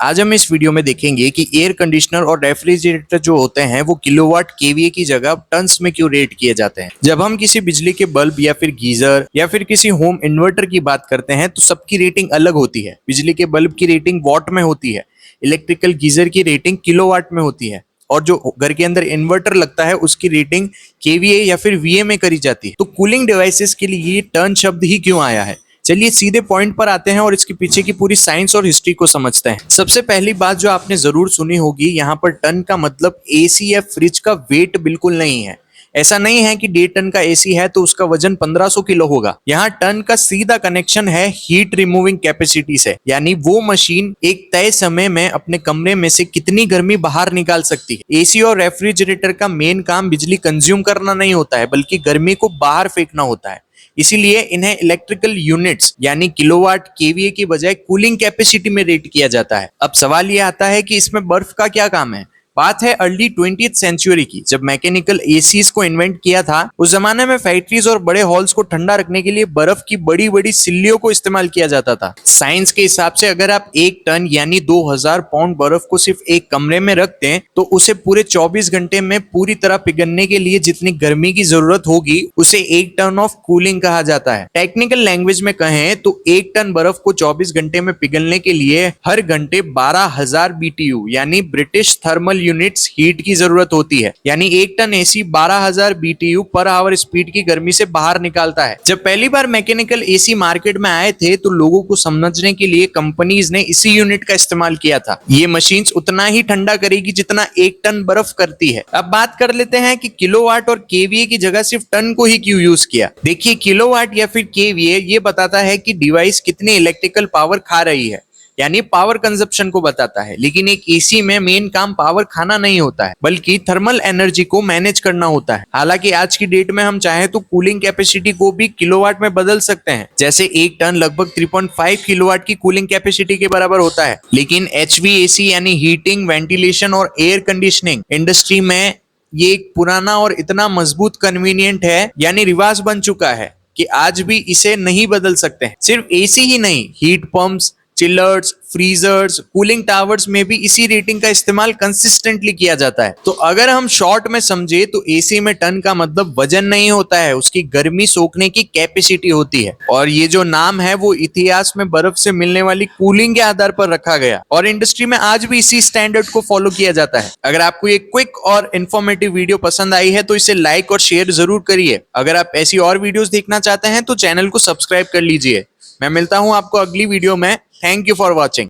आज हम इस वीडियो में देखेंगे कि एयर कंडीशनर और रेफ्रिजरेटर जो होते हैं वो किलोवाट केवीए की जगह टन्स में क्यों रेट किए जाते हैं। जब हम किसी बिजली के बल्ब या फिर गीजर या फिर किसी होम इन्वर्टर की बात करते हैं तो सबकी रेटिंग अलग होती है। बिजली के बल्ब की रेटिंग वॉट में होती है, इलेक्ट्रिकल गीजर की रेटिंग किलोवाट में होती है और जो घर के अंदर इन्वर्टर लगता है उसकी रेटिंग केवीए या फिर वीए में करी जाती है। तो कूलिंग डिवाइसेस के लिए ये टर्न शब्द ही क्यों आया है, चलिए सीधे पॉइंट पर आते हैं और इसके पीछे की पूरी साइंस और हिस्ट्री को समझते हैं। सबसे पहली बात जो आपने जरूर सुनी होगी, यहाँ पर टन का मतलब एसी या फ्रिज का वेट बिल्कुल नहीं है। ऐसा नहीं है कि 1.5 टन का एसी है तो उसका वजन 1500 किलो होगा। यहाँ टन का सीधा कनेक्शन है हीट रिमूविंग कैपेसिटी से, यानी वो मशीन एक तय समय में अपने कमरे में से कितनी गर्मी बाहर निकाल सकती है। एसी और रेफ्रिजरेटर का मेन काम बिजली कंज्यूम करना नहीं होता है बल्कि गर्मी को बाहर फेंकना होता है। इसीलिए इन्हें इलेक्ट्रिकल यूनिट्स यानी किलोवाट केवीए की बजाय कूलिंग कैपेसिटी में रेट किया जाता है। अब सवाल यह आता है कि इसमें बर्फ का क्या काम है। बात है अर्ली 20th सेंचुरी की, जब मैकेनिकल एसीज को इन्वेंट किया था। उस जमाने में फैक्ट्रीज और बड़े हॉल्स को ठंडा रखने के लिए बर्फ की बड़ी बड़ी सिल्लियों को इस्तेमाल किया जाता था। साइंस के हिसाब से अगर आप 1 टन यानी 2000 पाउंड बर्फ को सिर्फ एक कमरे में रखते हैं तो उसे पूरे 24 घंटे में पूरी तरह पिघलने के लिए जितनी गर्मी की जरूरत होगी उसे 1 टन ऑफ कूलिंग कहा जाता है। टेक्निकल लैंग्वेज में कहें तो 1 टन बर्फ को 24 घंटे में पिघलने के लिए हर घंटे 12,000 BTU यानी ब्रिटिश थर्मल यूनिट्स हीट की जरूरत होती है। यानी 1 ton AC 12,000 BTU per hour speed की गर्मी से बाहर निकालता है। जब पहली बार मैकेनिकल एसी मार्केट में आए थे तो लोगों को समझने के लिए कंपनीज ने इसी यूनिट का इस्तेमाल किया था। ये मशीन्स उतना ही ठंडा करेगी जितना 1 टन बर्फ करती है। अब बात कर लेते हैं कि किलोवाट और केवीए की जगह सिर्फ टन को ही क्यों यूज किया। देखिए, किलोवाट या फिर केवीए ये बताता है कि डिवाइस कितनी इलेक्ट्रिकल पावर खा रही है, यानी पावर कंजप्शन को बताता है। लेकिन एक एसी में मेन काम पावर खाना नहीं होता है बल्कि थर्मल एनर्जी को मैनेज करना होता है। हालांकि आज की डेट में हम चाहे तो कूलिंग कैपेसिटी को भी किलोवाट में बदल सकते हैं। जैसे 1 टन लगभग 3.5 किलोवाट की कूलिंग कैपेसिटी के बराबर होता है। लेकिन HVAC यानी हीटिंग, वेंटिलेशन और एयर कंडीशनिंग इंडस्ट्री में ये एक पुराना और इतना मजबूत कन्वीनियंट है, यानी रिवाज बन चुका है कि आज भी इसे नहीं बदल सकते हैं। सिर्फ एसी ही नहीं, heat pumps, chillers, freezers, cooling towers में भी इसी रेटिंग का इस्तेमाल कंसिस्टेंटली किया जाता है। तो अगर हम शॉर्ट में समझे तो एसी में टन का मतलब वजन नहीं होता है, उसकी गर्मी सोखने की कैपेसिटी होती है। और ये जो नाम है वो इतिहास में बर्फ से मिलने वाली कूलिंग के आधार पर रखा गया और इंडस्ट्री में आज भी इसी स्टैंडर्ड को फॉलो किया जाता है। अगर आपको ये क्विक और इन्फॉर्मेटिव वीडियो पसंद आई है तो इसे लाइक और शेयर जरूर करिए। अगर आप ऐसी और वीडियोस देखना चाहते हैं तो चैनल को सब्सक्राइब कर लीजिए। मैं मिलता हूं आपको अगली वीडियो में। Thank you for watching.